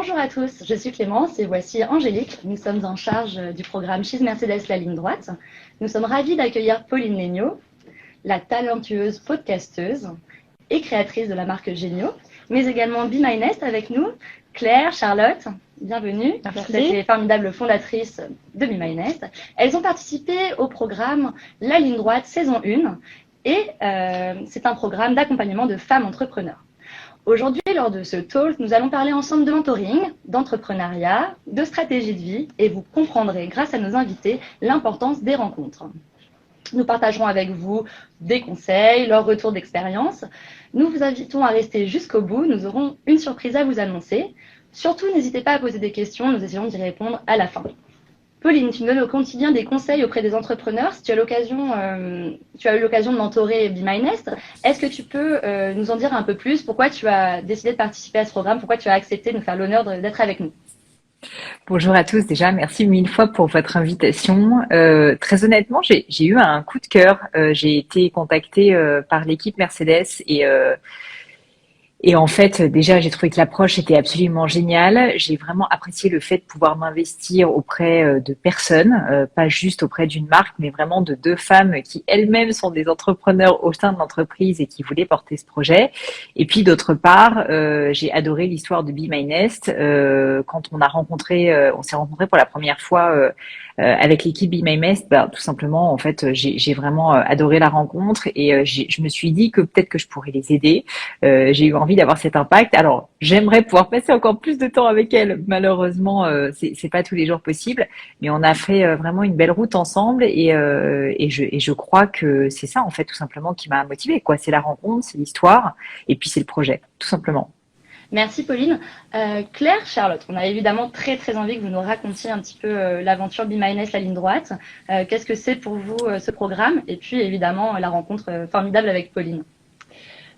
Bonjour à tous, je suis Clémence et voici Angélique. Nous sommes en charge du programme She's Mercedes la ligne droite. Nous sommes ravis d'accueillir Pauline Legnaud, la talentueuse podcasteuse et créatrice de la marque Génio, mais également Be My Nest avec nous, Claire, Charlotte, bienvenue. Merci. Vous êtes les formidables fondatrices de Be My Nest. Elles ont participé au programme La ligne droite saison 1 et c'est un programme d'accompagnement de femmes entrepreneurs. Aujourd'hui, lors de ce talk, nous allons parler ensemble de mentoring, d'entrepreneuriat, de stratégie de vie et vous comprendrez, grâce à nos invités, l'importance des rencontres. Nous partagerons avec vous des conseils, leurs retours d'expérience. Nous vous invitons à rester jusqu'au bout. Nous aurons une surprise à vous annoncer. Surtout, n'hésitez pas à poser des questions. Nous essayons d'y répondre à la fin. Pauline, tu nous donnes au quotidien des conseils auprès des entrepreneurs. Si tu as eu l'occasion de mentorer Be My Nest, est-ce que tu peux nous en dire un peu plus? Pourquoi tu as décidé de participer à ce programme? Pourquoi tu as accepté de nous faire l'honneur d'être avec nous? Bonjour à tous, déjà merci mille fois pour votre invitation. Très honnêtement, j'ai eu un coup de cœur. J'ai été contactée par l'équipe Mercedes et en fait, déjà, j'ai trouvé que l'approche était absolument géniale. J'ai vraiment apprécié le fait de pouvoir m'investir auprès de personnes, pas juste auprès d'une marque, mais vraiment de deux femmes qui elles-mêmes sont des entrepreneurs au sein de l'entreprise et qui voulaient porter ce projet. Et puis, d'autre part, j'ai adoré l'histoire de Be My Nest. Quand on s'est rencontrés pour la première fois avec l'équipe Be My Nest, tout simplement, en fait, j'ai vraiment adoré la rencontre et je me suis dit que peut-être que je pourrais les aider. J'ai eu envie d'avoir cet impact. Alors, j'aimerais pouvoir passer encore plus de temps avec elle. Malheureusement, c'est pas tous les jours possible, mais on a fait vraiment une belle route ensemble et je crois que c'est ça en fait tout simplement qui m'a motivée, quoi. C'est la rencontre, c'est l'histoire et puis c'est le projet, tout simplement. Merci Pauline. Claire, Charlotte, on a évidemment très très envie que vous nous racontiez un petit peu l'aventure Be My Nest, la ligne droite. Qu'est-ce que c'est pour vous ce programme? Et puis évidemment la rencontre formidable avec Pauline.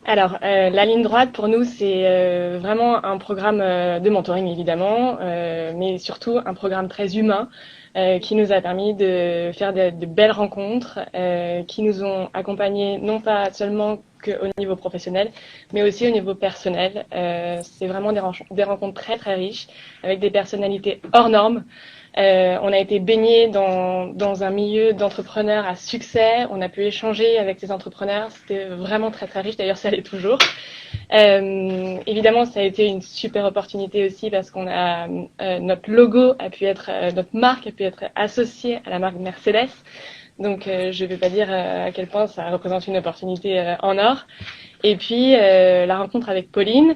Alors, la ligne droite, pour nous, c'est vraiment un programme de mentoring, évidemment, mais surtout un programme très humain qui nous a permis de faire de belles rencontres, qui nous ont accompagnés non pas seulement qu'au niveau professionnel, mais aussi au niveau personnel. C'est vraiment des rencontres très, très riches, avec des personnalités hors normes. On a été baignés dans un milieu d'entrepreneurs à succès. On a pu échanger avec ces entrepreneurs. C'était vraiment très, très riche. D'ailleurs, ça l'est toujours. Évidemment, ça a été une super opportunité aussi parce qu'on a notre logo a pu être, notre marque a pu être associée à la marque Mercedes. Donc, je ne vais pas dire à quel point ça représente une opportunité en or. Et puis, la rencontre avec Pauline.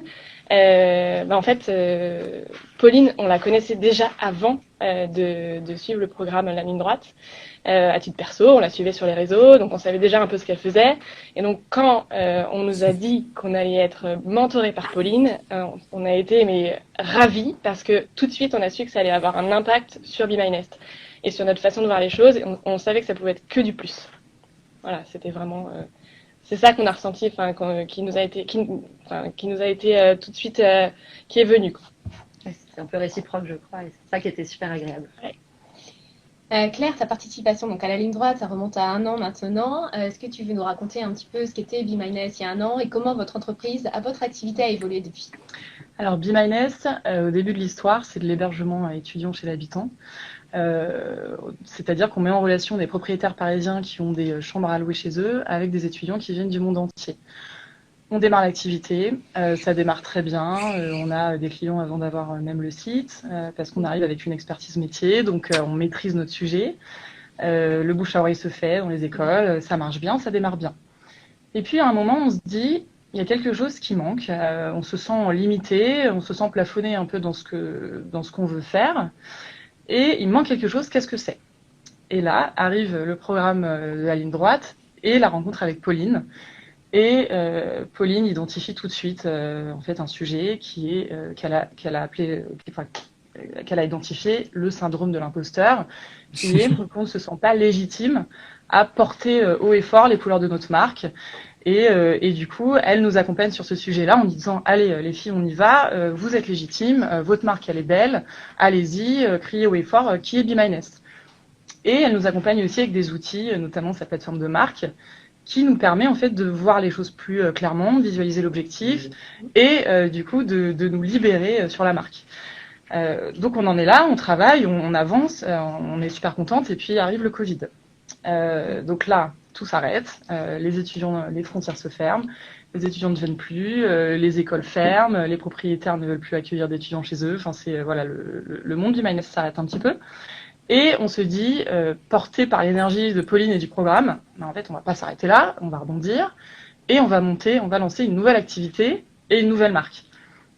En fait, Pauline, on la connaissait déjà avant de suivre le programme La ligne droite. À titre perso, on la suivait sur les réseaux, donc on savait déjà un peu ce qu'elle faisait. Et donc, quand on nous a dit qu'on allait être mentoré par Pauline, on a été ravis parce que tout de suite, on a su que ça allait avoir un impact sur Be My Nest et sur notre façon de voir les choses. Et on savait que ça pouvait être que du plus. Voilà, c'était vraiment... c'est ça qu'on a ressenti, qui nous a été tout de suite, qui est venu. C'est un peu réciproque, je crois, et c'est ça qui était super agréable. Ouais. Claire, ta participation donc à la ligne droite, ça remonte à 1 an maintenant. Est-ce que tu veux nous raconter un petit peu ce qu'était Be My Nest il y a 1 an et comment votre activité a évolué depuis? Alors, Be My Nest, au début de l'histoire, c'est de l'hébergement étudiant chez l'habitant. C'est-à-dire qu'on met en relation des propriétaires parisiens qui ont des chambres à louer chez eux avec des étudiants qui viennent du monde entier. On démarre l'activité, ça démarre très bien, on a des clients avant d'avoir même le site, parce qu'on arrive avec une expertise métier, donc on maîtrise notre sujet, le bouche à oreille se fait dans les écoles, ça marche bien, ça démarre bien. Et puis à un moment on se dit, il y a quelque chose qui manque, on se sent limité, on se sent plafonné un peu dans ce qu'on veut faire, et il manque quelque chose, qu'est-ce que c'est? Et là arrive le programme de la ligne droite et la rencontre avec Pauline. Et Pauline identifie tout de suite en fait un sujet qui est qu'elle a identifié le syndrome de l'imposteur, qui est qu'on ne se sent pas légitime à porter haut et fort les couleurs de notre marque. Et du coup, elle nous accompagne sur ce sujet-là en disant allez les filles, on y va, vous êtes légitimes, votre marque elle est belle, allez-y, criez haut et fort, qui est Be My Nest. Et elle nous accompagne aussi avec des outils, notamment sa plateforme de marque, qui nous permet en fait de voir les choses plus clairement, visualiser l'objectif et du coup de nous libérer sur la marque. Donc on en est là, on travaille, on avance, on est super contente et puis arrive le Covid. Donc là, tout s'arrête, les étudiants, les frontières se ferment, les étudiants ne viennent plus, les écoles ferment, les propriétaires ne veulent plus accueillir d'étudiants chez eux. Enfin, c'est voilà, le monde du MyNest s'arrête un petit peu. Et on se dit, porté par l'énergie de Pauline et du programme, en fait, on va pas s'arrêter là, on va rebondir et on va lancer une nouvelle activité et une nouvelle marque.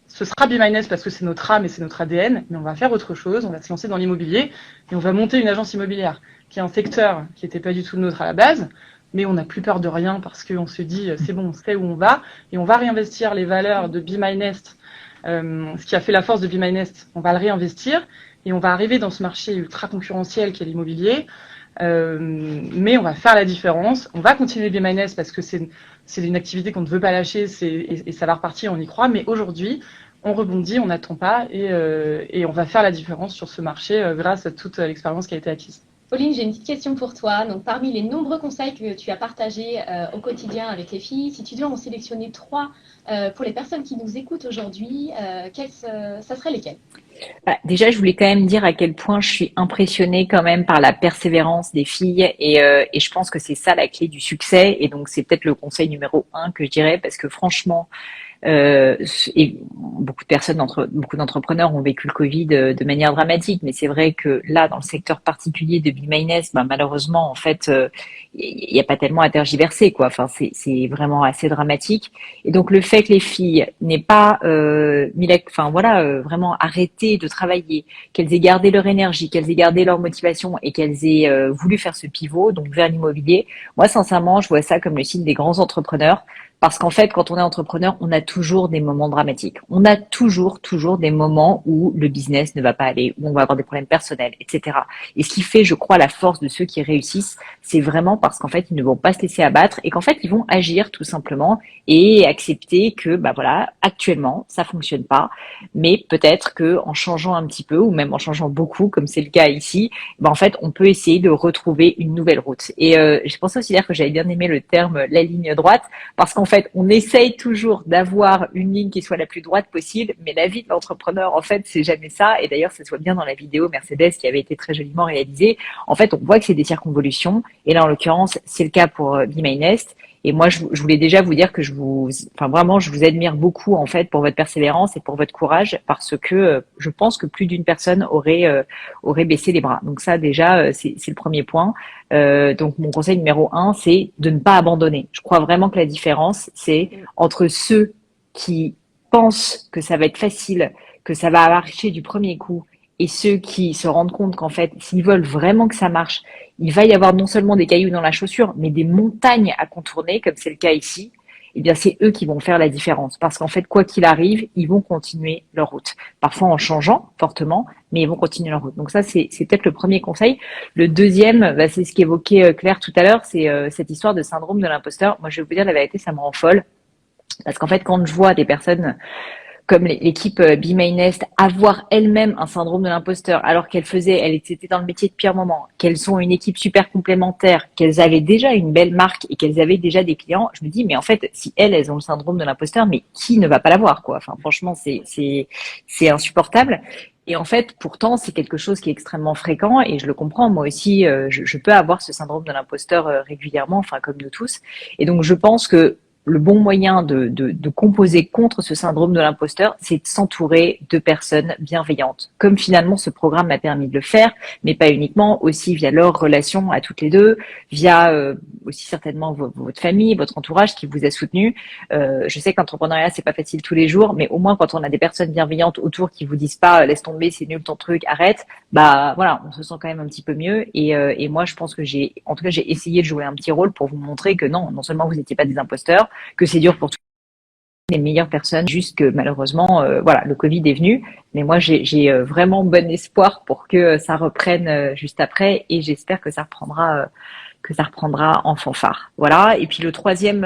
Ce sera Be My Nest parce que c'est notre âme et c'est notre ADN, mais on va faire autre chose, on va se lancer dans l'immobilier et on va monter une agence immobilière qui est un secteur qui n'était pas du tout le nôtre à la base, mais on n'a plus peur de rien parce qu'on se dit c'est bon, on sait où on va et on va réinvestir les valeurs de Be My Nest, ce qui a fait la force de Be My Nest, on va le réinvestir et on va arriver dans ce marché ultra concurrentiel qu'est l'immobilier, mais on va faire la différence, on va continuer Be My Nest parce que c'est une activité qu'on ne veut pas lâcher et ça va repartir, on y croit, mais aujourd'hui, on rebondit, on n'attend pas et on va faire la différence sur ce marché grâce à toute l'expérience qui a été acquise. Pauline, j'ai une petite question pour toi. Donc, parmi les nombreux conseils que tu as partagés au quotidien avec les filles, si tu dois en sélectionner 3 pour les personnes qui nous écoutent aujourd'hui, ça serait lesquels? Déjà, je voulais quand même dire à quel point je suis impressionnée quand même par la persévérance des filles et je pense que c'est ça la clé du succès et donc c'est peut-être le conseil numéro 1 que je dirais parce que franchement, et beaucoup de personnes, beaucoup d'entrepreneurs ont vécu le Covid de manière dramatique, mais c'est vrai que là, dans le secteur particulier de Be My Nest, ben, malheureusement, en fait, il n'y a pas tellement à tergiverser, quoi. Enfin, c'est vraiment assez dramatique. Et donc, le fait que les filles n'aient pas vraiment arrêté de travailler, qu'elles aient gardé leur énergie, qu'elles aient gardé leur motivation et qu'elles aient voulu faire ce pivot, donc vers l'immobilier, moi, sincèrement, je vois ça comme le signe des grands entrepreneurs. Parce qu'en fait, quand on est entrepreneur, on a toujours des moments dramatiques. On a toujours des moments où le business ne va pas aller, où on va avoir des problèmes personnels, etc. Et ce qui fait, je crois, la force de ceux qui réussissent, c'est vraiment parce qu'en fait, ils ne vont pas se laisser abattre et qu'en fait, ils vont agir tout simplement et accepter que, bah voilà, actuellement, ça fonctionne pas, mais peut-être que en changeant un petit peu ou même en changeant beaucoup, comme c'est le cas ici, bah en fait, on peut essayer de retrouver une nouvelle route. Et je pense aussi dire que j'avais bien aimé le terme la ligne droite parce qu'en fait, on essaye toujours d'avoir une ligne qui soit la plus droite possible, mais la vie de l'entrepreneur, en fait, c'est jamais ça. Et d'ailleurs, ça se voit bien dans la vidéo Mercedes qui avait été très joliment réalisée. En fait, on voit que c'est des circonvolutions. Et là, en l'occurrence, c'est le cas pour Be My Nest. Et moi, je voulais déjà vous dire que je vous admire beaucoup, en fait, pour votre persévérance et pour votre courage, parce que je pense que plus d'une personne aurait baissé les bras. Donc ça, déjà, c'est le premier point. Donc mon conseil numéro 1, c'est de ne pas abandonner. Je crois vraiment que la différence, c'est entre ceux qui pensent que ça va être facile, que ça va marcher du premier coup, et ceux qui se rendent compte qu'en fait, s'ils veulent vraiment que ça marche, il va y avoir non seulement des cailloux dans la chaussure, mais des montagnes à contourner, comme c'est le cas ici. Eh bien, c'est eux qui vont faire la différence. Parce qu'en fait, quoi qu'il arrive, ils vont continuer leur route. Parfois en changeant fortement, mais ils vont continuer leur route. Donc ça, c'est peut-être le premier conseil. Le deuxième, bah, c'est ce qu'évoquait Claire tout à l'heure, c'est cette histoire de syndrome de l'imposteur. Moi, je vais vous dire la vérité, ça me rend folle. Parce qu'en fait, quand je vois des personnes comme l'équipe Be My Nest avoir elle-même un syndrome de l'imposteur, alors elles étaient dans le métier de pire moment, qu'elles sont une équipe super complémentaire, qu'elles avaient déjà une belle marque et qu'elles avaient déjà des clients, je me dis, mais en fait, si elles ont le syndrome de l'imposteur, mais qui ne va pas l'avoir, quoi? Enfin, franchement, c'est insupportable. Et en fait, pourtant, c'est quelque chose qui est extrêmement fréquent et je le comprends. Moi aussi, je peux avoir ce syndrome de l'imposteur régulièrement, enfin, comme nous tous. Et donc, je pense que le bon moyen de composer contre ce syndrome de l'imposteur, c'est de s'entourer de personnes bienveillantes. Comme finalement ce programme m'a permis de le faire, mais pas uniquement, aussi via leur relation à toutes les deux, via aussi certainement votre famille, votre entourage qui vous a soutenu. Je sais que l'entrepreneuriat, c'est pas facile tous les jours, mais au moins quand on a des personnes bienveillantes autour qui vous disent pas laisse tomber, c'est nul ton truc, arrête, bah voilà, on se sent quand même un petit peu mieux. Et moi, je pense que j'ai essayé de jouer un petit rôle pour vous montrer que non seulement vous n'étiez pas des imposteurs, que c'est dur pour toutes les meilleures personnes, juste que malheureusement, le Covid est venu. Mais moi, j'ai vraiment bon espoir pour que ça reprenne juste après et j'espère que ça reprendra que ça reprendra en fanfare. Voilà. Et puis le troisième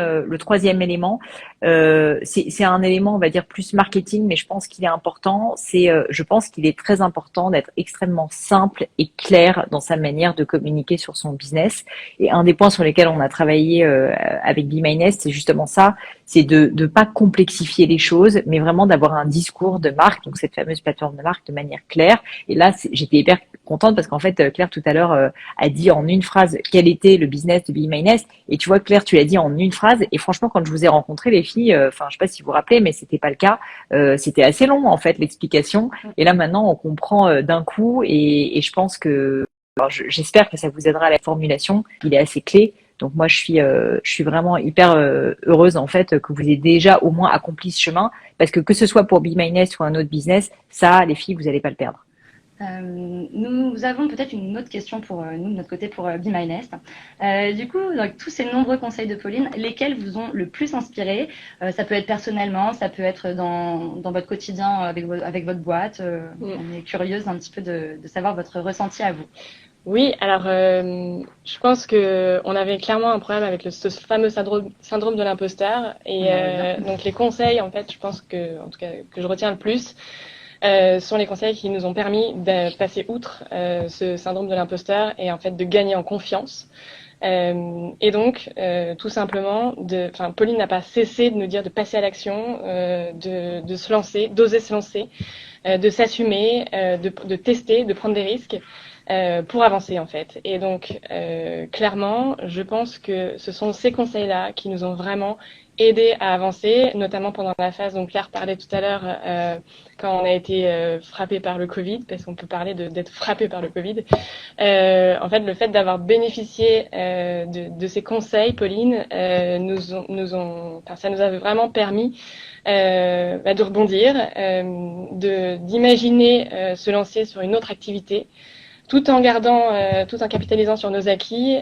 élément, c'est un élément, on va dire, plus marketing, mais je pense qu'il est important. Je pense qu'il est très important d'être extrêmement simple et clair dans sa manière de communiquer sur son business. Et un des points sur lesquels on a travaillé avec Be My Nest, c'est justement ça, c'est de pas complexifier les choses, mais vraiment d'avoir un discours de marque, donc cette fameuse plateforme de marque de manière claire. Et là, j'étais hyper contente parce qu'en fait, Claire tout à l'heure a dit en une phrase quel était le business de Be My Nest. Et tu vois, Claire, tu l'as dit en une phrase. Et franchement, quand je vous ai rencontré les filles, enfin, je sais pas si vous vous rappelez, mais c'était pas le cas. C'était assez long en fait l'explication. Et là maintenant, on comprend d'un coup. Et je pense que, alors, j'espère que ça vous aidera à la formulation. Il est assez clé. Donc moi, je suis vraiment hyper heureuse en fait que vous ayez déjà au moins accompli ce chemin, parce que ce soit pour Be My Nest ou un autre business, ça, les filles, vous n'allez pas le perdre. Nous avons peut-être une autre question pour nous, de notre côté, pour Be My Nest. Du coup, avec tous ces nombreux conseils de Pauline, lesquels vous ont le plus inspiré? Ça peut être personnellement, ça peut être dans votre quotidien avec votre boîte. On est curieuse un petit peu de savoir votre ressenti à vous. Oui, alors je pense que on avait clairement un problème avec ce fameux syndrome de l'imposteur. Et donc les conseils, en fait, je pense que, en tout cas, que je retiens le plus, sont les conseils qui nous ont permis de passer outre ce syndrome de l'imposteur et en fait de gagner en confiance. Et donc, tout simplement, Pauline n'a pas cessé de nous dire de passer à l'action, de se lancer, d'oser se lancer, de s'assumer, de tester, de prendre des risques. Pour avancer en fait. Et donc clairement, je pense que ce sont ces conseils-là qui nous ont vraiment aidés à avancer, notamment pendant la phase dont Claire parlait tout à l'heure, quand on a été frappé par le Covid, parce qu'on peut parler d'être frappé par le Covid. En fait, le fait d'avoir bénéficié de ces conseils, Pauline, ça nous a vraiment permis de rebondir, d'imaginer se lancer sur une autre activité, tout en capitalisant sur nos acquis,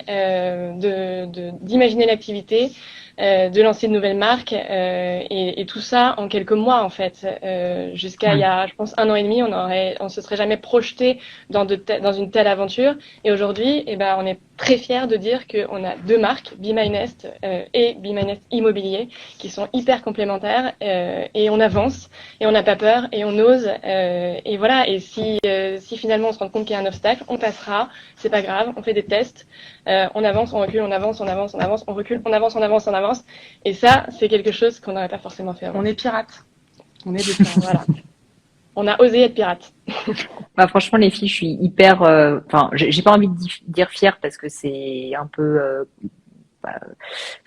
d'imaginer l'activité, de lancer de nouvelles marques, et tout ça en quelques mois en fait. Jusqu'à il y a, je pense, 1 an et demi, on se serait jamais projeté dans une telle aventure. Et aujourd'hui, on est très fiers de dire qu'on a 2 marques, Be My Nest et Be My Nest Immobilier, qui sont hyper complémentaires, et on avance et on n'a pas peur et on ose, et voilà. Et si finalement on se rend compte qu'il y a un obstacle, on passera, c'est pas grave, on fait des tests, on avance, on recule, on avance, on avance, on avance, on recule, on avance, on avance, on avance. Et ça, c'est quelque chose qu'on n'aurait pas forcément fait avant. On est pirates. On est des pirates. Voilà. On a osé être pirates. Bah, franchement, les filles, je suis hyper. J'ai pas envie de dire fière parce que c'est un peu.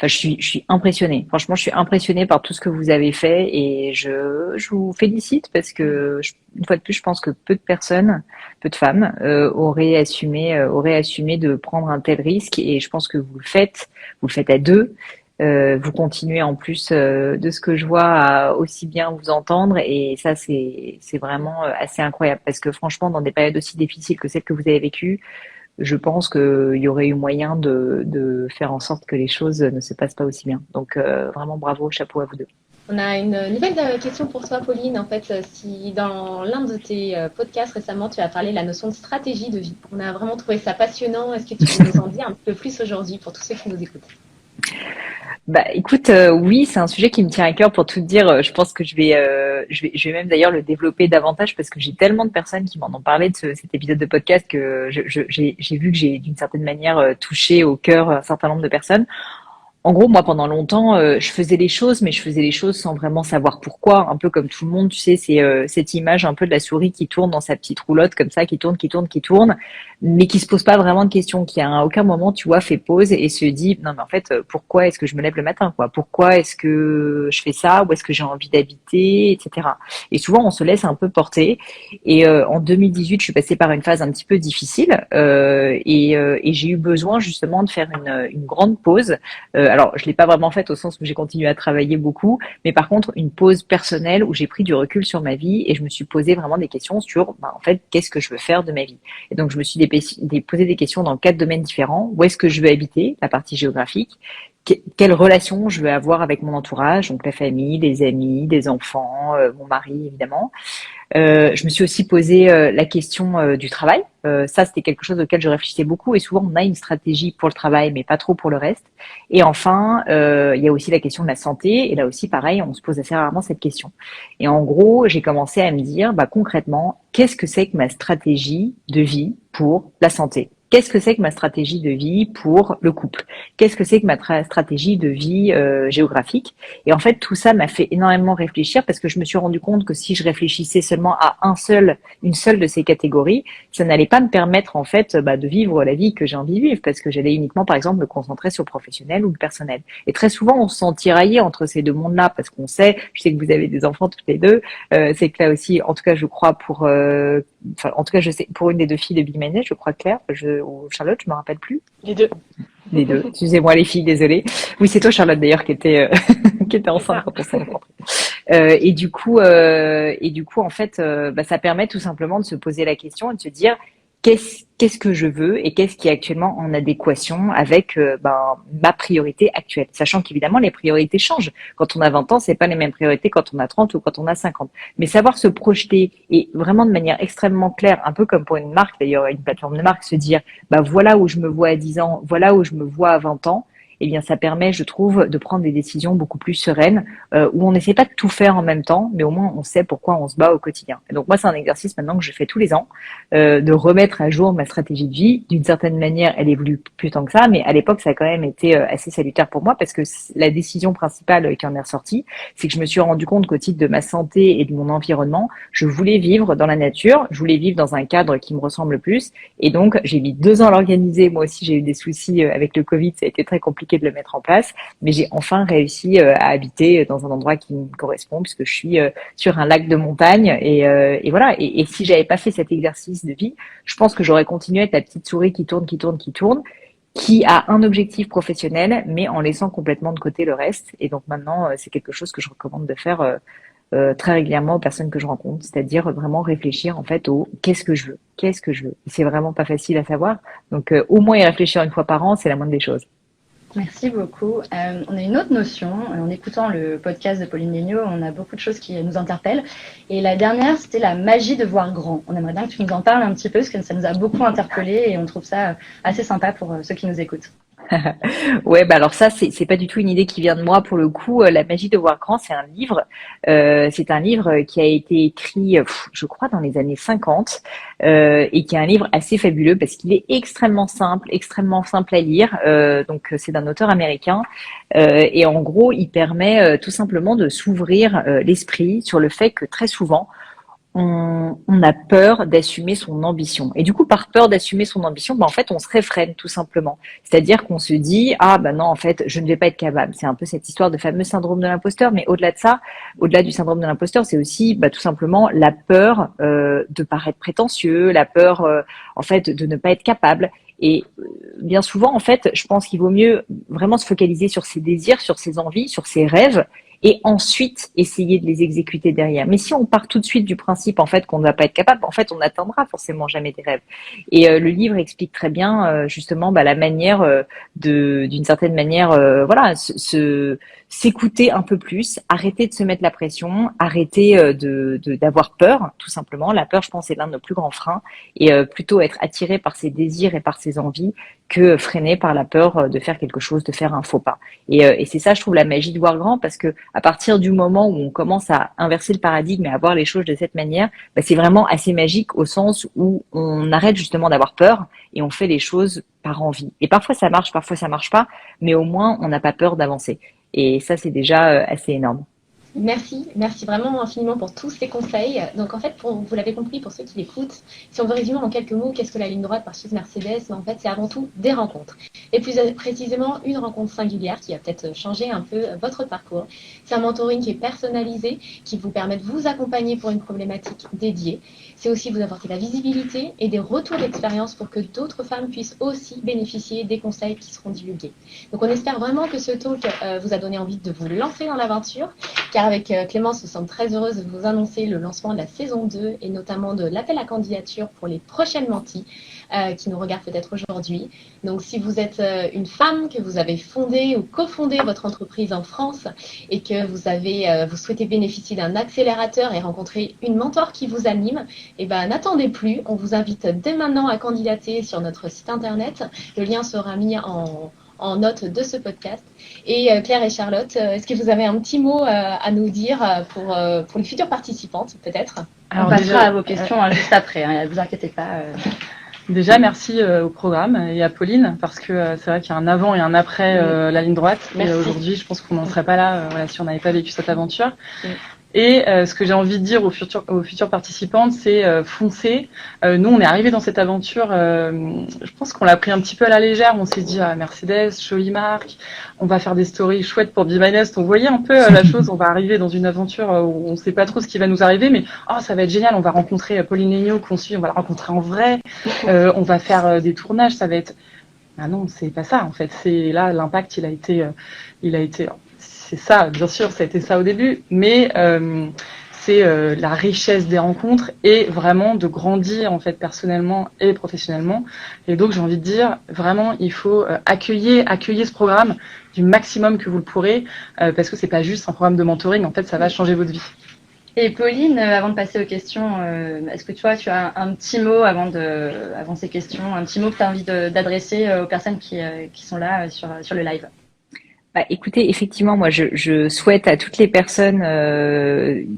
Je suis impressionnée. Franchement, je suis impressionnée par tout ce que vous avez fait et je vous félicite parce que une fois de plus, je pense que peu de personnes, peu de femmes auraient assumé de prendre un tel risque et je pense que vous le faites à 2. Vous continuez en plus de ce que je vois à aussi bien vous entendre et ça c'est vraiment assez incroyable parce que franchement dans des périodes aussi difficiles que celles que vous avez vécues, je pense qu'il y aurait eu moyen de faire en sorte que les choses ne se passent pas aussi bien. Donc vraiment bravo, chapeau à vous 2. On a une nouvelle question pour toi, Pauline. En fait, si dans l'un de tes podcasts récemment, tu as parlé de la notion de stratégie de vie. On a vraiment trouvé ça passionnant. Est-ce que tu peux nous en dire un peu plus aujourd'hui pour tous ceux qui nous écoutent? Bah, écoute, oui, c'est un sujet qui me tient à cœur pour tout te dire. Je pense que je vais même d'ailleurs le développer davantage parce que j'ai tellement de personnes qui m'en ont parlé de cet épisode de podcast que j'ai vu que j'ai d'une certaine manière touché au cœur un certain nombre de personnes. En gros, moi, pendant longtemps, je faisais les choses, mais je faisais les choses sans vraiment savoir pourquoi. Un peu comme tout le monde, tu sais, c'est cette image un peu de la souris qui tourne dans sa petite roulotte comme ça, qui tourne, mais qui se pose pas vraiment de questions, qui à aucun moment, tu vois, fait pause et se dit, non, mais en fait, pourquoi est-ce que je me lève le matin, quoi? Pourquoi est-ce que je fais ça? Où est-ce que j'ai envie d'habiter, etc. Et souvent, on se laisse un peu porter. Et en 2018, je suis passée par une phase un petit peu difficile et j'ai eu besoin justement de faire une grande pause. Alors, je l'ai pas vraiment faite au sens où j'ai continué à travailler beaucoup, mais par contre, une pause personnelle où j'ai pris du recul sur ma vie et je me suis posé vraiment des questions sur, en fait, qu'est-ce que je veux faire de ma vie? Et donc, je me suis posé des questions dans 4 domaines différents. Où est-ce que je veux habiter? La partie géographique. quelle relation je veux avoir avec mon entourage, donc la famille, des amis, des enfants, mon mari évidemment. Je me suis aussi posé la question du travail. Ça, c'était quelque chose auquel je réfléchissais beaucoup et souvent on a une stratégie pour le travail, mais pas trop pour le reste. Et enfin, il y a aussi la question de la santé. Et là aussi, pareil, on se pose assez rarement cette question. Et en gros, j'ai commencé à me dire, bah, concrètement, qu'est-ce que c'est que ma stratégie de vie pour la santé? Qu'est-ce que c'est que ma stratégie de vie pour le couple? Qu'est-ce que c'est que ma stratégie de vie géographique? Et en fait, tout ça m'a fait énormément réfléchir parce que je me suis rendu compte que si je réfléchissais seulement à une seule de ces catégories, ça n'allait pas me permettre en fait de vivre la vie que j'ai envie de vivre parce que j'allais uniquement, par exemple, me concentrer sur le professionnel ou le personnel. Et très souvent, on se sent tiraillé entre ces deux mondes-là parce qu'on sait, je sais que vous avez des enfants toutes les deux, c'est que là aussi, en tout cas, je crois en tout cas, je sais pour une des deux filles de Big Mayonnaise, je crois Claire, ou Charlotte, je me rappelle plus. Les deux. Les deux. Excusez-moi les filles, désolée. Oui, c'est toi Charlotte d'ailleurs qui était qui était enceinte quand on s'est rencontrés. Et du coup, en fait, ça permet tout simplement de se poser la question et de se dire qu'est-ce que je veux et qu'est-ce qui est actuellement en adéquation avec ma priorité actuelle. Sachant qu'évidemment, les priorités changent. Quand on a 20 ans, c'est pas les mêmes priorités quand on a 30 ou quand on a 50. Mais savoir se projeter et vraiment de manière extrêmement claire, un peu comme pour une marque, d'ailleurs, une plateforme de marque, se dire, voilà où je me vois à 10 ans, voilà où je me vois à 20 ans, eh bien, ça permet, je trouve, de prendre des décisions beaucoup plus sereines, où on n'essaie pas de tout faire en même temps, mais au moins on sait pourquoi on se bat au quotidien. Et donc moi, c'est un exercice maintenant que je fais tous les ans, de remettre à jour ma stratégie de vie. D'une certaine manière, elle évolue plus tant que ça, mais à l'époque, ça a quand même été assez salutaire pour moi parce que la décision principale qui en est ressortie, c'est que je me suis rendu compte qu'au titre de ma santé et de mon environnement, je voulais vivre dans la nature, je voulais vivre dans un cadre qui me ressemble plus. Et donc, j'ai mis 2 ans à l'organiser. Moi aussi, j'ai eu des soucis avec le Covid, ça a été très compliqué de le mettre en place, mais j'ai enfin réussi à habiter dans un endroit qui me correspond puisque je suis sur un lac de montagne et voilà. Et si j'avais pas fait cet exercice de vie, je pense que j'aurais continué à être la petite souris qui tourne, qui a un objectif professionnel, mais en laissant complètement de côté le reste. Et donc maintenant, c'est quelque chose que je recommande de faire très régulièrement aux personnes que je rencontre, c'est-à-dire vraiment réfléchir en fait au qu'est-ce que je veux, qu'est-ce que je veux. C'est vraiment pas facile à savoir, donc au moins y réfléchir une fois par an, c'est la moindre des choses. Merci beaucoup. On a une autre notion. En écoutant le podcast de Pauline Léniaud, on a beaucoup de choses qui nous interpellent. Et la dernière, c'était la magie de voir grand. On aimerait bien que tu nous en parles un petit peu, parce que ça nous a beaucoup interpellés et on trouve ça assez sympa pour ceux qui nous écoutent. Ouais, alors ça, c'est pas du tout une idée qui vient de moi pour le coup. La magie de voir grand, c'est un livre. C'est un livre qui a été écrit, je crois, dans les années 50 et qui est un livre assez fabuleux parce qu'il est extrêmement simple à lire. Donc, c'est d'un auteur américain et en gros, il permet tout simplement de s'ouvrir l'esprit sur le fait que très souvent, on a peur d'assumer son ambition. Et du coup, par peur d'assumer son ambition, en fait, on se réfrène tout simplement. C'est-à-dire qu'on se dit, non, en fait, je ne vais pas être capable. C'est un peu cette histoire de fameux syndrome de l'imposteur, mais au-delà de ça, au-delà du syndrome de l'imposteur, c'est aussi tout simplement la peur de paraître prétentieux, la peur, en fait, de ne pas être capable. Et bien souvent, en fait, je pense qu'il vaut mieux vraiment se focaliser sur ses désirs, sur ses envies, sur ses rêves, et ensuite essayer de les exécuter derrière. Mais si on part tout de suite du principe en fait qu'on ne va pas être capable, en fait on n'atteindra forcément jamais des rêves. Et le livre explique très bien justement la manière d'une certaine manière s'écouter un peu plus, arrêter de se mettre la pression, arrêter d'avoir peur tout simplement. La peur, je pense, est l'un de nos plus grands freins et plutôt être attiré par ses désirs et par ses envies que freiné par la peur de faire quelque chose, de faire un faux pas. Et c'est ça, je trouve, la magie de voir grand, parce que à partir du moment où on commence à inverser le paradigme et à voir les choses de cette manière, c'est vraiment assez magique au sens où on arrête justement d'avoir peur et on fait les choses par envie. Et parfois ça marche, parfois ça marche pas, mais au moins on n'a pas peur d'avancer. Et ça, c'est déjà assez énorme. Merci vraiment infiniment pour tous ces conseils. Donc en fait, vous l'avez compris, pour ceux qui l'écoutent, si on veut résumer en quelques mots, qu'est-ce que la ligne droite par chez Mercedes? En fait, c'est avant tout des rencontres. Et plus précisément, une rencontre singulière qui va peut-être changer un peu votre parcours. C'est un mentoring qui est personnalisé, qui vous permet de vous accompagner pour une problématique dédiée. C'est aussi vous apporter la visibilité et des retours d'expérience pour que d'autres femmes puissent aussi bénéficier des conseils qui seront divulgués. Donc on espère vraiment que ce talk vous a donné envie de vous lancer dans l'aventure, car avec Clémence, nous sommes très heureuses de vous annoncer le lancement de la saison 2 et notamment de l'appel à candidature pour les prochaines menties. qui nous regardent peut-être aujourd'hui. Donc, si vous êtes une femme, que vous avez fondé ou cofondé votre entreprise en France et que vous souhaitez bénéficier d'un accélérateur et rencontrer une mentor qui vous anime, eh ben, n'attendez plus. On vous invite dès maintenant à candidater sur notre site internet. Le lien sera mis en note de ce podcast. Et Claire et Charlotte, est-ce que vous avez un petit mot à nous dire pour les futures participantes, peut-être? On passera à vos questions juste après, ne vous inquiétez pas. Déjà, merci au programme et à Pauline, parce que c'est vrai qu'il y a un avant et un après la ligne droite. Et aujourd'hui, je pense qu'on n'en serait pas là si on n'avait pas vécu cette aventure. Et ce que j'ai envie de dire aux futures participantes, c'est foncez. Nous, on est arrivés dans cette aventure, je pense qu'on l'a pris un petit peu à la légère. On s'est dit, Mercedes, jolie marque, on va faire des stories chouettes pour Be My Nest. On voyait un peu la chose, on va arriver dans une aventure où on ne sait pas trop ce qui va nous arriver, mais ça va être génial, on va rencontrer Pauline Legnaud qu'on suit, on va la rencontrer en vrai, on va faire des tournages, ça va être... Ah non, c'est pas ça en fait. C'est là, l'impact, il a été... C'est ça, bien sûr, ça a été ça au début, mais c'est la richesse des rencontres et vraiment de grandir en fait personnellement et professionnellement. Et donc j'ai envie de dire, vraiment, il faut accueillir ce programme du maximum que vous le pourrez, parce que c'est pas juste un programme de mentoring, en fait, ça va changer votre vie. Et Pauline, avant de passer aux questions, est-ce que tu as un petit mot avant ces questions, un petit mot que tu as envie d'adresser aux personnes qui sont là sur le live? Écoutez, effectivement, moi, je souhaite à toutes les personnes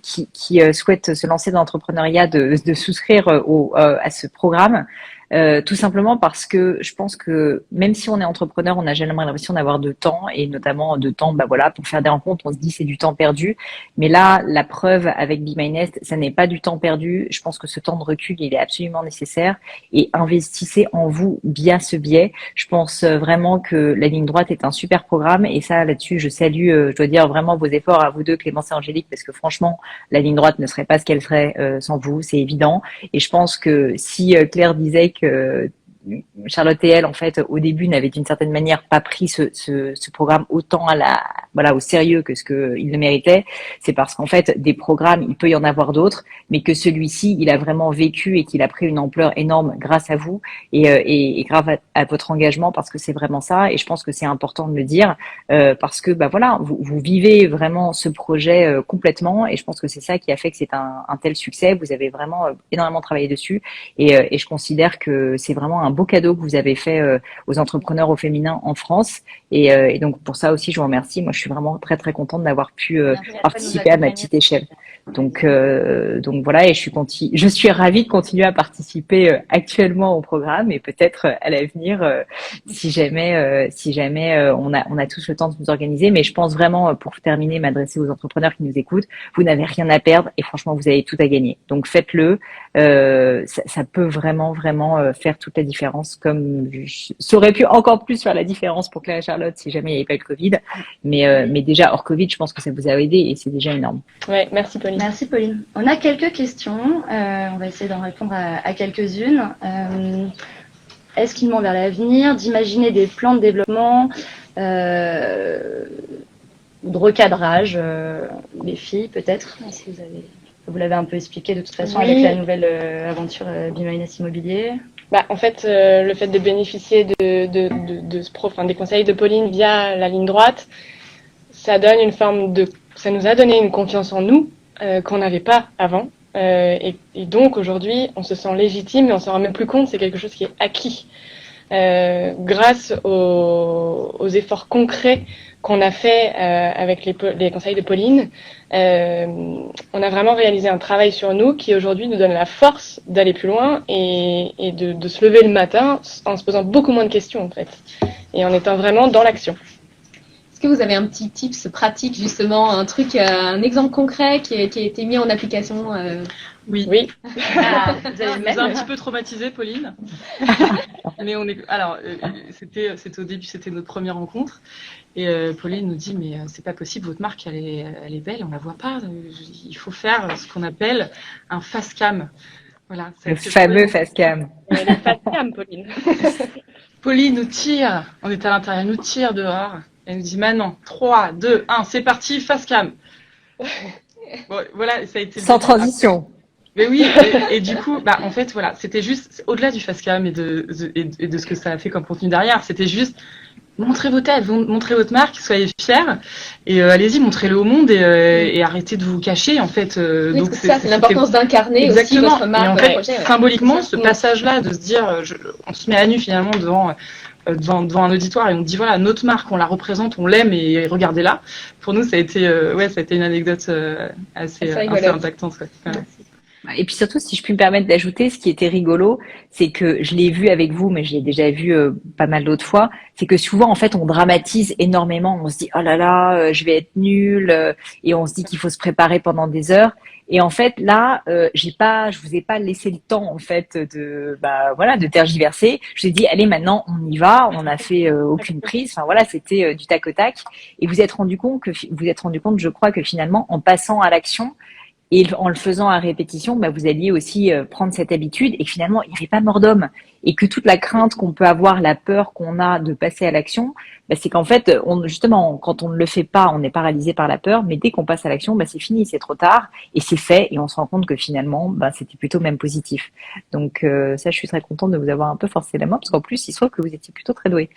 qui souhaitent se lancer dans l'entrepreneuriat de souscrire à ce programme. Tout simplement parce que je pense que même si on est entrepreneur, on n'a jamais l'impression d'avoir de temps, et notamment de temps, pour faire des rencontres, on se dit c'est du temps perdu. Mais là, la preuve avec Be My Nest, ça n'est pas du temps perdu. Je pense que ce temps de recul, il est absolument nécessaire, et investissez en vous via ce biais. Je pense vraiment que la ligne droite est un super programme, et ça, là-dessus, je salue, je dois dire vraiment vos efforts à vous deux, Clémence et Angélique, parce que franchement, la ligne droite ne serait pas ce qu'elle serait sans vous, c'est évident. Et je pense que si Claire disait que Charlotte et elle, en fait, au début, n'avaient d'une certaine manière pas pris ce programme autant au sérieux que ce qu'il le méritait, c'est parce qu'en fait, des programmes, il peut y en avoir d'autres, mais que celui-ci, il a vraiment vécu et qu'il a pris une ampleur énorme grâce à vous et grâce à votre engagement, parce que c'est vraiment ça. Et je pense que c'est important de le dire, parce que vous vivez vraiment ce projet complètement, et je pense que c'est ça qui a fait que c'est un tel succès. Vous avez vraiment énormément travaillé dessus, et je considère que c'est vraiment un beau cadeau que vous avez fait aux entrepreneurs au féminin en France, et donc pour ça aussi je vous remercie. Moi je suis vraiment très très contente d'avoir pu participer à ma petite échelle. Donc voilà, et je suis ravie de continuer à participer actuellement au programme, et peut-être à l'avenir si jamais on a tous le temps de nous organiser. Mais je pense vraiment, pour terminer, m'adresser aux entrepreneurs qui nous écoutent, vous n'avez rien à perdre, et franchement vous avez tout à gagner. Donc faites-le, ça peut vraiment faire toute la différence, comme ça aurait pu encore plus faire la différence pour Claire et Charlotte si jamais il n'y avait pas eu le Covid, mais déjà hors Covid, je pense que ça vous a aidé, et c'est déjà énorme. Ouais, merci Pauline. Merci Pauline. On a quelques questions, on va essayer d'en répondre à quelques-unes. Est-ce qu'il demande vers l'avenir d'imaginer des plans de développement ou de recadrage des filles peut-être? Est-ce que vous l'avez un peu expliqué de toute façon avec la nouvelle aventure Be My Nest Immobilier? En fait, le fait de bénéficier des conseils de Pauline via la ligne droite, ça nous a donné une confiance en nous qu'on n'avait pas avant. Et donc aujourd'hui, on se sent légitime, et on s'en rend même plus compte, c'est quelque chose qui est acquis. Grâce aux efforts concrets qu'on a fait avec les conseils de Pauline, on a vraiment réalisé un travail sur nous qui aujourd'hui nous donne la force d'aller plus loin et de se lever le matin en se posant beaucoup moins de questions en fait, et en étant vraiment dans l'action. Est-ce que vous avez un petit tips pratique, justement, un exemple concret qui a été mis en application? Oui. Vous nous a un petit peu traumatisé, Pauline. Mais c'était au début, c'était notre première rencontre. Et Pauline nous dit, mais c'est pas possible, votre marque, elle est belle, on la voit pas. Il faut faire ce qu'on appelle un face cam. Voilà. Le fameux face cam. Le face cam, Pauline. Pauline nous tire, on était à l'intérieur, elle nous tire dehors. Elle nous dit maintenant, 3, 2, 1, c'est parti, face cam. Bon, voilà, ça a été... Sans transition. Mais oui, et du coup, en fait, voilà, c'était juste, au-delà du facecam et de ce que ça a fait comme contenu derrière, c'était juste montrez vos têtes, montrez votre marque, soyez fiers et allez-y, montrez-le au monde et arrêtez de vous cacher, en fait. Oui, donc c'est l'importance d'incarner aussi votre marque. Et en fait, projet, symboliquement, ce passage-là, de se dire, on se met à nu finalement devant un auditoire et on dit voilà, notre marque, on la représente, on l'aime et regardez-la. Pour nous, ça a été une anecdote assez impactante. Ouais. Et puis surtout, si je puis me permettre d'ajouter, ce qui était rigolo, c'est que je l'ai vu avec vous, mais je l'ai déjà vu pas mal d'autres fois, c'est que souvent, en fait, on dramatise énormément. On se dit, oh là là, je vais être nul, et on se dit qu'il faut se préparer pendant des heures. Et en fait, là, je vous ai pas laissé le temps, en fait, de tergiverser. Je vous ai dit, allez, maintenant, on y va. On n'a fait aucune prise. Enfin voilà, c'était du tac au tac. Et vous êtes rendu compte, je crois, que finalement, en passant à l'action, et en le faisant à répétition, vous alliez aussi prendre cette habitude et que finalement, il n'y avait pas mort d'homme. Et que toute la crainte qu'on peut avoir, la peur qu'on a de passer à l'action, c'est qu'en fait, justement, quand on ne le fait pas, on est paralysé par la peur, mais dès qu'on passe à l'action, c'est fini, c'est trop tard et c'est fait et on se rend compte que finalement, c'était plutôt même positif. Donc ça, je suis très contente de vous avoir un peu forcé la main parce qu'en plus, il se trouve que vous étiez plutôt très douée.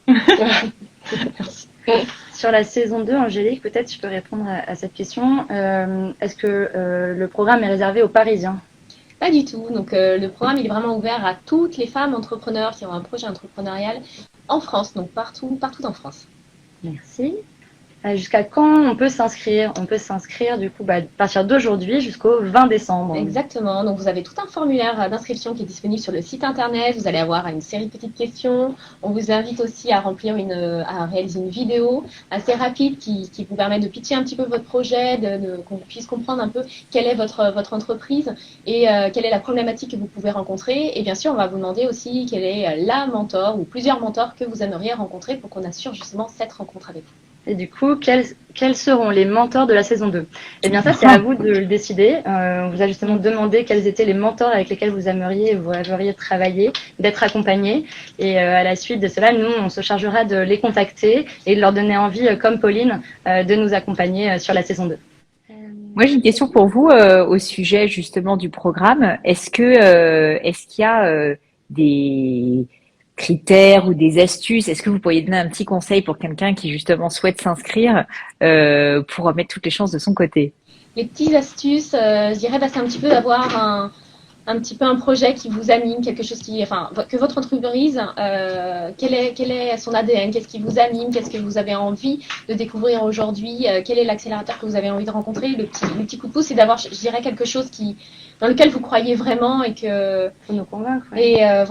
Merci. Sur la saison 2, Angélique, peut-être tu peux répondre à cette question. Est-ce que le programme est réservé aux Parisiens? Pas du tout. Donc le programme il est vraiment ouvert à toutes les femmes entrepreneurs qui ont un projet entrepreneurial en France, donc partout en France. Merci. Jusqu'à quand on peut s'inscrire? On peut s'inscrire du coup à partir d'aujourd'hui jusqu'au 20 décembre. Exactement. Donc vous avez tout un formulaire d'inscription qui est disponible sur le site internet. Vous allez avoir une série de petites questions. On vous invite aussi à réaliser une vidéo assez rapide qui vous permet de pitcher un petit peu votre projet, qu'on puisse comprendre un peu quelle est votre entreprise et quelle est la problématique que vous pouvez rencontrer. Et bien sûr, on va vous demander aussi quelle est la mentor ou plusieurs mentors que vous aimeriez rencontrer pour qu'on assure justement cette rencontre avec vous. Et du coup, quels seront les mentors de la saison 2? Eh bien, ça, c'est à vous de le décider. On vous a justement demandé quels étaient les mentors avec lesquels vous aimeriez travailler, d'être accompagné. Et à la suite de cela, nous, on se chargera de les contacter et de leur donner envie, comme Pauline, de nous accompagner sur la saison 2. Moi, j'ai une question pour vous au sujet justement du programme. Est-ce qu'il y a des critères ou des astuces? Est-ce que vous pourriez donner un petit conseil pour quelqu'un qui justement souhaite s'inscrire pour mettre toutes les chances de son côté? Les petites astuces, je dirais, c'est un petit peu d'avoir un petit peu un projet qui vous anime, quelque chose que votre entreprise, quel est son ADN, qu'est-ce qui vous anime, qu'est-ce que vous avez envie de découvrir aujourd'hui, quel est l'accélérateur que vous avez envie de rencontrer. Le petit coup de pouce, c'est d'avoir, je dirais, quelque chose dans lequel vous croyez vraiment et que pour nous convaincre. Ouais. Et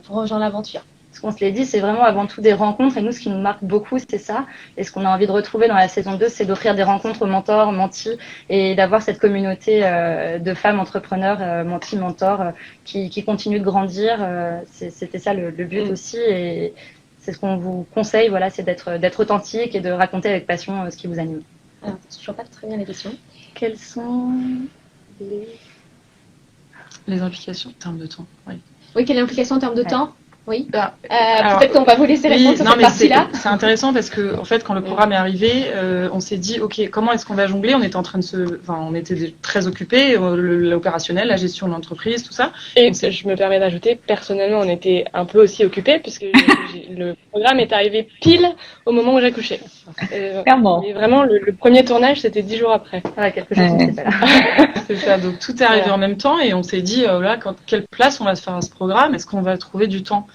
pour rejoindre l'aventure. Ce qu'on se l'est dit, c'est vraiment avant tout des rencontres. Et nous, ce qui nous marque beaucoup, c'est ça. Et ce qu'on a envie de retrouver dans la saison 2, c'est d'offrir des rencontres aux mentors, mentis, et d'avoir cette communauté de femmes entrepreneurs, mentis, mentors, qui continuent de grandir. C'était ça le but aussi. Et c'est ce qu'on vous conseille, voilà, c'est d'être authentique et de raconter avec passion ce qui vous anime. Alors, je ne vois pas très bien les questions. Quelles sont les implications en termes de temps? Oui, quelle est l'implication en termes de temps? Oui. Alors, peut-être qu'on va vous laisser répondre sur cette partie-là. C'est intéressant parce que en fait, quand le programme est arrivé, on s'est dit, ok, comment est-ce qu'on va jongler? On était on était très occupés, l'opérationnel, la gestion de l'entreprise, tout ça. Et je me permets d'ajouter, personnellement, on était un peu aussi occupés puisque le programme est arrivé pile au moment où j'accouchais. Clairement. Et vraiment, le premier tournage, c'était 10 jours après. Quelque chose qui pas là. C'est ça. Donc tout est arrivé en même temps et on s'est dit, quelle place on va se faire à ce programme? Est-ce qu'on va trouver du temps?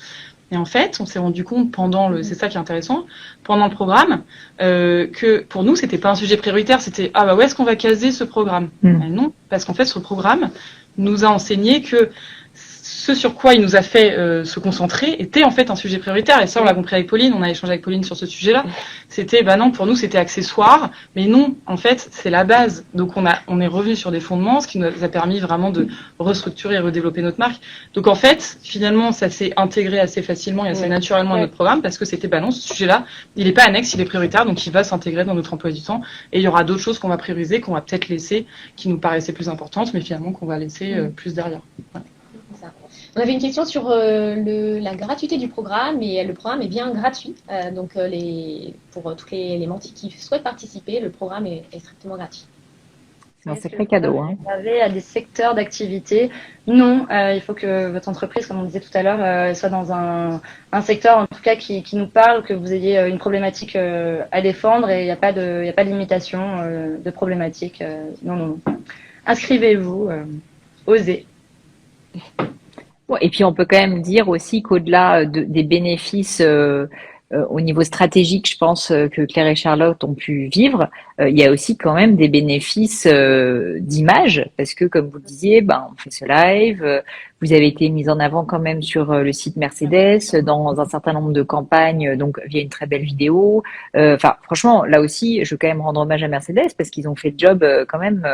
Et en fait, on s'est rendu compte c'est ça qui est intéressant, pendant le programme, que pour nous, c'était pas un sujet prioritaire, c'était où est-ce qu'on va caser ce programme? Non, parce qu'en fait, ce programme nous a enseigné que ce sur quoi il nous a fait se concentrer était en fait un sujet prioritaire. Et ça, on l'a compris avec Pauline, on a échangé avec Pauline sur ce sujet-là. C'était, non, pour nous, c'était accessoire, mais non, en fait, c'est la base. Donc, on est revenu sur des fondements, ce qui nous a permis vraiment de restructurer et redévelopper notre marque. Donc, en fait, finalement, ça s'est intégré assez facilement et assez naturellement à notre programme parce que c'était, non, ce sujet-là, il n'est pas annexe, il est prioritaire, donc il va s'intégrer dans notre emploi du temps. Et il y aura d'autres choses qu'on va prioriser, qu'on va peut-être laisser, qui nous paraissaient plus importantes, mais finalement qu'on va laisser plus derrière. Voilà. On avait une question sur la gratuité du programme et le programme est bien gratuit. Donc pour tous les mentis qui souhaitent participer, le programme est strictement gratuit. Un Est-ce sacré que cadeau, vous hein. réservez à des secteurs d'activité? Non, il faut que votre entreprise, comme on disait tout à l'heure, soit dans un secteur en tout cas qui nous parle, que vous ayez une problématique à défendre et il n'y a pas de limitation de problématique. Non, non, non. Inscrivez-vous, osez. Bon, et puis on peut quand même dire aussi qu'au-delà des bénéfices au niveau stratégique, je pense que Claire et Charlotte ont pu vivre, il y a aussi quand même des bénéfices d'image, parce que comme vous le disiez, ben, on fait ce live, vous avez été mise en avant quand même sur le site Mercedes, dans un certain nombre de campagnes, donc via une très belle vidéo. Enfin, franchement, là aussi, je veux quand même rendre hommage à Mercedes, parce qu'ils ont fait le job quand même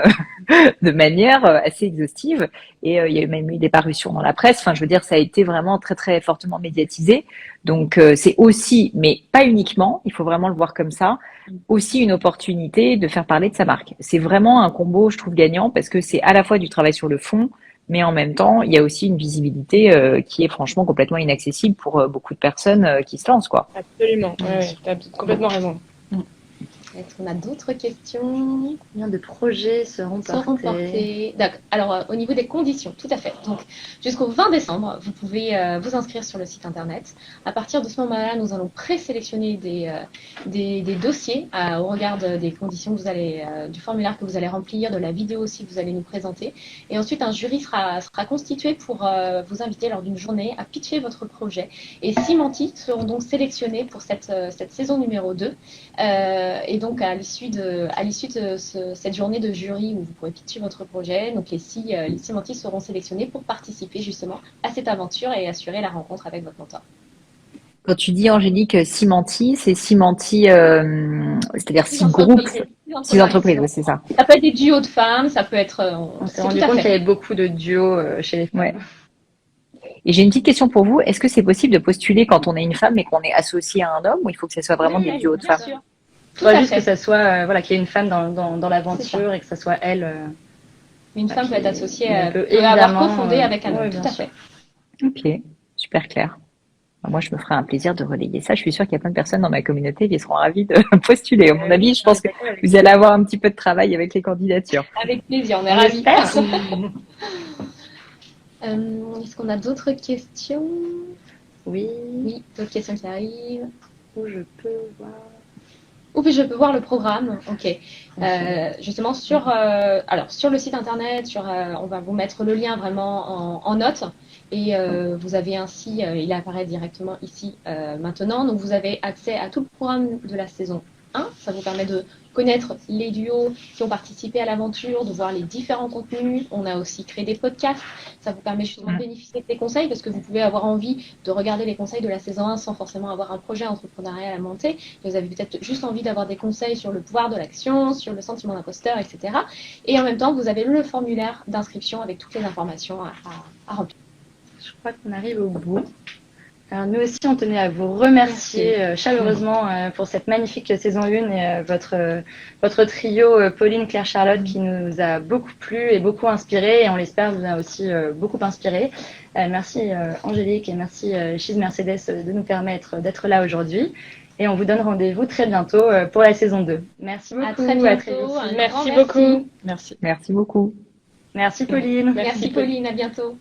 de manière assez exhaustive. Et il y a même eu des parutions dans la presse. Enfin, je veux dire, ça a été vraiment très, très fortement médiatisé. Donc, c'est aussi, mais pas uniquement, il faut vraiment le voir comme ça, aussi une opportunité de faire parler de sa marque. C'est vraiment un combo, je trouve, gagnant parce que c'est à la fois du travail sur le fond, mais en même temps, il y a aussi une visibilité qui est franchement complètement inaccessible pour beaucoup de personnes qui se lancent, quoi. Absolument, ouais, tu as complètement raison. Est-ce qu'on a d'autres questions? Combien de projets seront portés? D'accord. Alors, au niveau des conditions, tout à fait. Donc, jusqu'au 20 décembre, vous pouvez vous inscrire sur le site internet. À partir de ce moment-là, nous allons présélectionner des dossiers au regard des conditions que vous allez, du formulaire que vous allez remplir, de la vidéo aussi que vous allez nous présenter. Et ensuite, un jury sera constitué pour vous inviter lors d'une journée à pitcher votre projet. Et 6 mentis seront donc sélectionnés pour cette saison numéro 2. Et donc, à l'issue de cette journée de jury où vous pourrez pitcher votre projet, donc les six mentis seront sélectionnés pour participer justement à cette aventure et assurer la rencontre avec votre mentor. Quand tu dis, Angélique, 6 mentis, c'est 6 mentis, c'est-à-dire 6 groupes, 6 entreprises, oui, c'est ça. Ça peut être des duos de femmes, ça peut être... On s'est rendu compte qu'il y avait beaucoup de duos chez les femmes. Ouais. Et j'ai une petite question pour vous. Est-ce que c'est possible de postuler quand on est une femme et qu'on est associé à un homme, ou il faut que ce soit vraiment des duos de femmes? Sûr. Il faudra juste que ça soit, voilà, qu'il y ait une femme dans l'aventure et que ça soit elle. Mais une femme peut être associée, peut peut avoir évidemment, cofondé avec un homme, ouais, tout bien à sûr. fait. Ok, super clair. Moi, je me ferai un plaisir de relayer ça. Je suis sûre qu'il y a plein de personnes dans ma communauté qui seront ravies de postuler. À mon avis, je pense que vous allez avoir un petit peu de travail avec les candidatures. Avec plaisir, on est ravis. J'espère. Est-ce qu'on a d'autres questions? Oui. Oui, d'autres questions qui arrivent. Où je peux voir. Ou puis je peux voir le programme. Ok. Justement sur le site internet, on va vous mettre le lien vraiment en note et vous avez ainsi, il apparaît directement ici maintenant. Donc vous avez accès à tout le programme de la saison 1. Ça vous permet de connaître les duos qui ont participé à l'aventure, de voir les différents contenus. On a aussi créé des podcasts. Ça vous permet justement de bénéficier de ces conseils parce que vous pouvez avoir envie de regarder les conseils de la saison 1 sans forcément avoir un projet entrepreneurial à monter. Vous avez peut-être juste envie d'avoir des conseils sur le pouvoir de l'action, sur le sentiment d'imposteur, etc. Et en même temps, vous avez le formulaire d'inscription avec toutes les informations à remplir. Je crois qu'on arrive au bout. Alors nous aussi, on tenait à vous remercier chaleureusement pour cette magnifique saison 1 et votre trio Pauline, Claire, Charlotte qui nous a beaucoup plu et beaucoup inspiré et on l'espère vous a aussi beaucoup inspiré. Merci Angélique et merci She's Mercedes de nous permettre d'être là aujourd'hui et on vous donne rendez-vous très bientôt pour la saison 2. Merci beaucoup. À très bientôt. Merci beaucoup. Merci. Merci beaucoup. Merci Pauline. Merci Pauline, à bientôt.